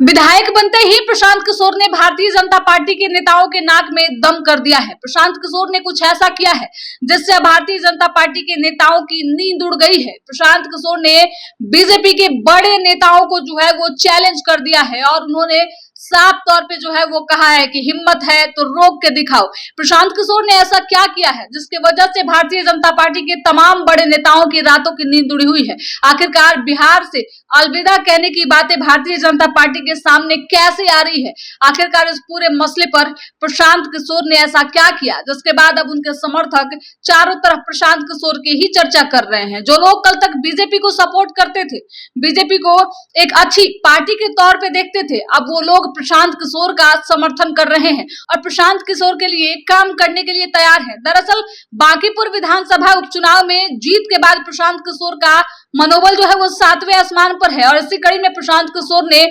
विधायक बनते ही प्रशांत किशोर ने भारतीय जनता पार्टी के नेताओं के नाक में दम कर दिया है। प्रशांत किशोर ने कुछ ऐसा किया है जिससे भारतीय जनता पार्टी के नेताओं की नींद उड़ गई है। प्रशांत किशोर ने बीजेपी के बड़े नेताओं को जो है वो चैलेंज कर दिया है और उन्होंने साफ तौर पे जो है वो कहा है कि हिम्मत है तो रोक के दिखाओ। प्रशांत किशोर ने ऐसा क्या किया है जिसके वजह से भारतीय जनता पार्टी के तमाम बड़े नेताओं की रातों की नींद उड़ी हुई है। आखिरकार बिहार से अलविदा कहने की बातें भारतीय जनता पार्टी के सामने कैसे आ रही है? आखिरकार इस पूरे मसले पर प्रशांत किशोर ने ऐसा क्या किया जिसके बाद अब उनके समर्थक चारों तरफ प्रशांत किशोर की ही चर्चा कर रहे हैं। जो लोग कल तक बीजेपी को सपोर्ट करते थे, बीजेपी को एक अच्छी पार्टी के तौर पे देखते थे, अब वो लोग प्रशांत किशोर का समर्थन कर रहे हैं और प्रशांत किशोर के लिए काम करने के लिए तैयार हैं। दरअसल बांकीपुर विधानसभा उपचुनाव में जीत के बाद प्रशांत किशोर का मनोबल जो है वो 7वें आसमान पर है और इसी कड़ी में प्रशांत किशोर ने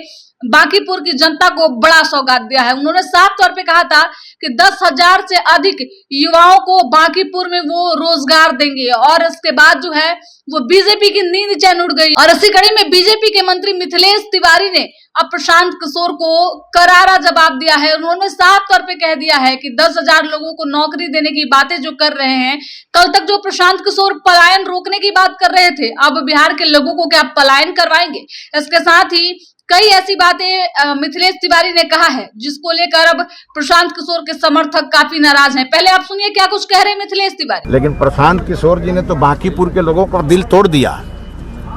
बांकीपुर की जनता को बड़ा सौगात दिया है। उन्होंने साफ तौर पे कहा था कि 10,000 से अधिक युवाओं को बांकीपुर में वो रोजगार देंगे और इसके बाद जो है वो बीजेपी की नींद चैन उड़ गई। और इसी कड़ी में बीजेपी के मंत्री मिथिलेश तिवारी ने अब प्रशांत किशोर को करारा जवाब दिया है। उन्होंने साफ तौर पे कह दिया है कि 10,000 लोगों को नौकरी देने की बातें जो कर रहे हैं, कल तक जो प्रशांत किशोर पलायन रोकने की बात कर रहे थे, अब बिहार के लोगों को क्या पलायन करवाएंगे? इसके साथ ही कई ऐसी बातें मिथिलेश तिवारी ने कहा है जिसको लेकर अब प्रशांत किशोर के समर्थक काफी नाराज हैं। पहले आप सुनिए क्या कुछ कह रहे हैं मिथिलेश तिवारी। लेकिन प्रशांत किशोर जी ने तो बांकीपुर के लोगों का दिल तोड़ दिया।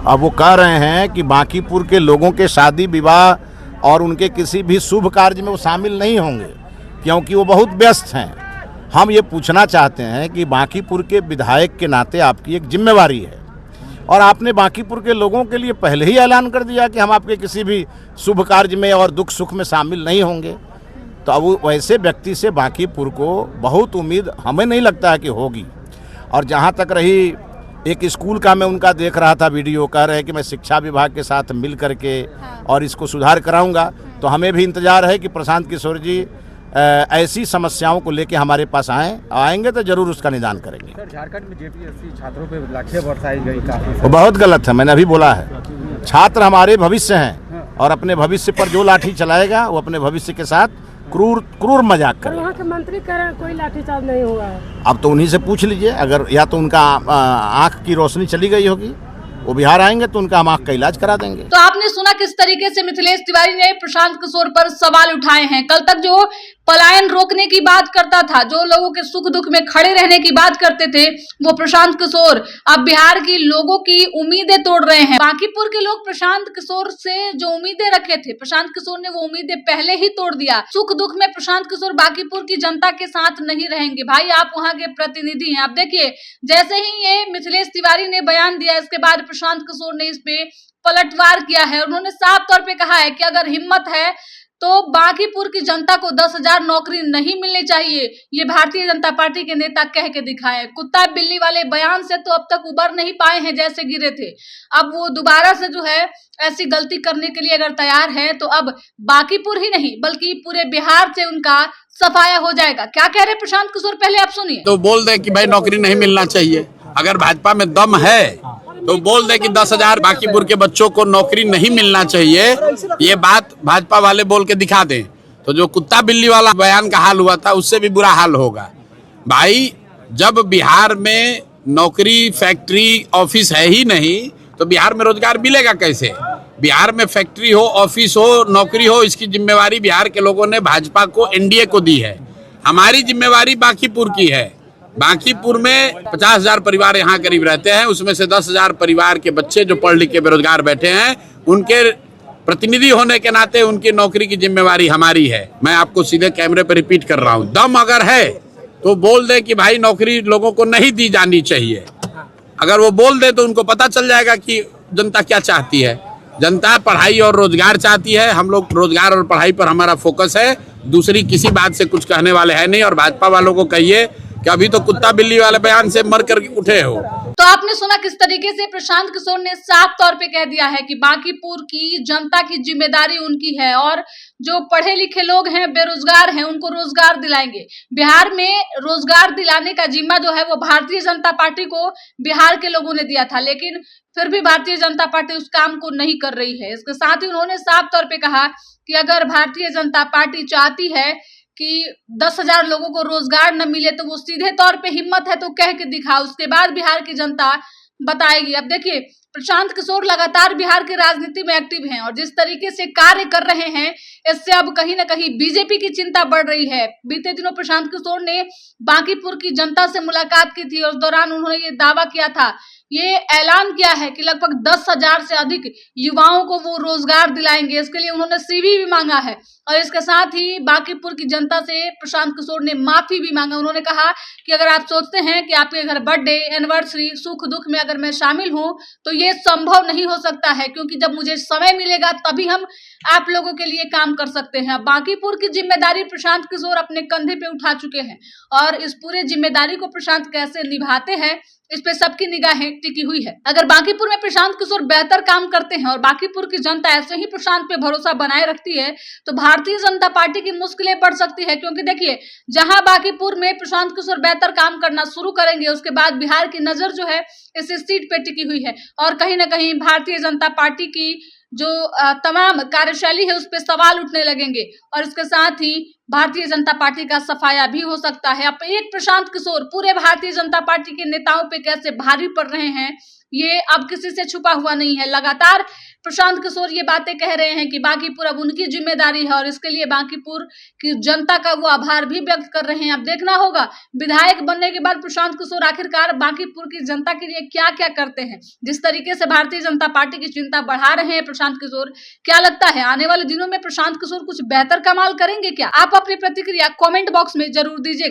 अब वो कह रहे हैं कि बांकीपुर के लोगों के शादी विवाह और उनके किसी भी शुभ कार्य में वो शामिल नहीं होंगे क्योंकि वो बहुत व्यस्त हैं। हम ये पूछना चाहते हैं कि बांकीपुर के विधायक के नाते आपकी एक जिम्मेवारी है और आपने बांकीपुर के लोगों के लिए पहले ही ऐलान कर दिया कि हम आपके किसी भी शुभ कार्य में और दुख सुख में शामिल नहीं होंगे। तो अब वैसे व्यक्ति से बांकीपुर को बहुत उम्मीद हमें नहीं लगता है कि होगी। और जहाँ तक रही एक स्कूल का, मैं उनका देख रहा था वीडियो, कह रहे हैं कि मैं शिक्षा विभाग के साथ मिल करके और इसको सुधार कराऊंगा। तो हमें भी इंतजार है कि प्रशांत किशोर जी ऐसी समस्याओं को लेके हमारे पास आएंगे तो जरूर उसका निदान करेंगे। सर, झारखंड में जेपीएससी छात्रों पे लाठियां बरसाई गई काफी, वो बहुत गलत है। मैंने अभी बोला है, छात्र हमारे भविष्य हैं और अपने भविष्य पर जो लाठी चलाएगा वो अपने भविष्य के साथ क्रूर मजाक करेगा। वहाँ के मंत्री कह रहे हैं कोई लाठीचार्ज नहीं हुआ है। अब तो उन्हीं से पूछ लीजिए, अगर या तो उनका आंख की रोशनी चली गई होगी, वो बिहार आएंगे तो उनका हम आंख का इलाज करा देंगे। तो आपने सुना किस तरीके से मिथिलेश तिवारी ने प्रशांत किशोर पर सवाल उठाए हैं। कल तक जो पलायन रोकने की बात करता था, जो लोगों के सुख दुख में खड़े रहने की बात करते थे, वो प्रशांत किशोर अब बिहार की लोगों की उम्मीदें तोड़ रहे हैं। बांकीपुर के लोग प्रशांत किशोर से जो उम्मीदें रखे थे, प्रशांत किशोर ने वो उम्मीदें पहले ही तोड़ दिया। सुख दुख में प्रशांत किशोर बांकीपुर की जनता के साथ नहीं रहेंगे। भाई, आप वहां के प्रतिनिधि हैं। आप देखिए, जैसे ही ये मिथिलेश तिवारी ने बयान दिया, इसके बाद प्रशांत किशोर ने इस पे पलटवार किया है। उन्होंने साफ तौर पे कहा है कि अगर हिम्मत है तो बांकीपुर की जनता को 10,000 नौकरी नहीं मिलनी चाहिए। ये भारतीय जनता पार्टी के नेता कह के दिखाए। कुत्ता बिल्ली वाले बयान से तो अब तक उबर नहीं पाए हैं जैसे गिरे थे। अब वो दोबारा से जो है ऐसी गलती करने के लिए अगर तैयार है तो अब बांकीपुर ही नहीं बल्कि पूरे बिहार से उनका सफाया हो जाएगा। क्या कह रहे प्रशांत किशोर, पहले आप सुनिए। तो बोल दे कि भाई नौकरी नहीं मिलना चाहिए। अगर भाजपा में दम है तो बोल दे कि 10,000 बांकीपुर के बच्चों को नौकरी नहीं मिलना चाहिए। ये बात भाजपा वाले बोल के दिखा दें तो जो कुत्ता बिल्ली वाला बयान का हाल हुआ था उससे भी बुरा हाल होगा। भाई, जब बिहार में नौकरी, फैक्ट्री, ऑफिस है ही नहीं तो बिहार में रोजगार मिलेगा कैसे? बिहार में फैक्ट्री हो, ऑफिस हो, नौकरी हो, इसकी जिम्मेवारी बिहार के लोगों ने भाजपा को, एनडीए को दी है। हमारी जिम्मेवारी बांकीपुर की है। बांकीपुर में 50,000 परिवार यहाँ करीब रहते हैं, उसमें से 10,000 परिवार के बच्चे जो पढ़ लिख के बेरोजगार बैठे हैं, उनके प्रतिनिधि होने के नाते उनकी नौकरी की जिम्मेवारी हमारी है। मैं आपको सीधे कैमरे पर रिपीट कर रहा हूँ, दम अगर है तो बोल दे कि भाई नौकरी लोगों को नहीं दी जानी चाहिए। अगर वो बोल दे तो उनको पता चल जाएगा कि जनता क्या चाहती है। जनता पढ़ाई और रोजगार चाहती है। हम लोग रोजगार और पढ़ाई पर हमारा फोकस है, दूसरी किसी बात से कुछ कहने वाले हैं नहीं। और भाजपा वालों को कहिए कि अभी तो कुत्ता बिल्ली वाले बयान से मर कर उठे हो। तो आपने सुना किस तरीके से प्रशांत किशोर ने साफ तौर पे कह दिया है कि बांकीपुर की जनता की जिम्मेदारी उनकी है और जो पढ़े लिखे लोग हैं, बेरोजगार हैं, उनको रोजगार दिलाएंगे। बिहार में रोजगार दिलाने का जिम्मा जो है वो भारतीय जनता पार्टी को बिहार के लोगों ने दिया था, लेकिन फिर भी भारतीय जनता पार्टी उस काम को नहीं कर रही है। इसके साथ ही उन्होंने साफ तौर पे कहा कि अगर भारतीय जनता पार्टी चाहती है कि 10,000 लोगों को रोजगार न मिले तो वो सीधे तौर पे हिम्मत है तो कह के दिखाओ, उसके बाद बिहार की जनता बताएगी। अब देखिए, प्रशांत किशोर लगातार बिहार की राजनीति में एक्टिव हैं और जिस तरीके से कार्य कर रहे हैं, इससे अब कहीं ना कहीं बीजेपी की चिंता बढ़ रही है। बीते दिनों प्रशांत किशोर ने बांकीपुर की जनता से मुलाकात की थी और उस दौरान उन्होंने ये दावा किया था, ये ऐलान किया है कि लगभग 10,000 से अधिक युवाओं को वो रोजगार दिलाएंगे। इसके लिए उन्होंने सीवी भी मांगा है और इसके साथ ही बांकीपुर की जनता से प्रशांत किशोर ने माफी भी मांगा। उन्होंने कहा कि अगर आप सोचते हैं कि आपके घर बर्थडे, एनिवर्सरी, सुख दुख में अगर मैं शामिल हूं तो ये संभव नहीं हो सकता है, क्योंकि जब मुझे समय मिलेगा तभी हम आप लोगों के लिए काम कर सकते हैं। बांकीपुर की जिम्मेदारी प्रशांत किशोर अपने कंधे पे उठा चुके हैं और इस पूरे जिम्मेदारी को प्रशांत कैसे निभाते हैं, इस पे सबकी निगाहें टिकी हुई है। अगर बांकीपुर में प्रशांत किशोर बेहतर काम करते हैं और बांकीपुर की जनता ऐसे ही प्रशांत पे भरोसा बनाए रखती है तो भारतीय जनता पार्टी की मुश्किलें बढ़ सकती है, क्योंकि देखिए, जहां बांकीपुर में प्रशांत किशोर बेहतर काम करना शुरू करेंगे, उसके बाद बिहार की नजर जो है इस सीट पे टिकी हुई है और कहीं ना कहीं भारतीय जनता पार्टी की जो तमाम कार्यशैली है उस पर सवाल उठने लगेंगे और इसके साथ ही भारतीय जनता पार्टी का सफाया भी हो सकता है। अब एक प्रशांत किशोर पूरे भारतीय जनता पार्टी के नेताओं पे कैसे भारी पड़ रहे हैं, ये अब किसी से छुपा हुआ नहीं है। लगातार प्रशांत किशोर ये बातें कह रहे हैं कि बांकीपुर अब उनकी जिम्मेदारी है और इसके लिए बांकीपुर की जनता का वो आभार भी व्यक्त कर रहे हैं। अब देखना होगा विधायक बनने के बाद प्रशांत किशोर आखिरकार बांकीपुर की जनता के लिए क्या क्या करते हैं। जिस तरीके से भारतीय जनता पार्टी की चिंता बढ़ा रहे हैं प्रशांत किशोर, क्या लगता है आने वाले दिनों में प्रशांत किशोर कुछ बेहतर कमाल करेंगे क्या? आप अपनी प्रतिक्रिया कमेंट बॉक्स में जरूर दीजिएगा।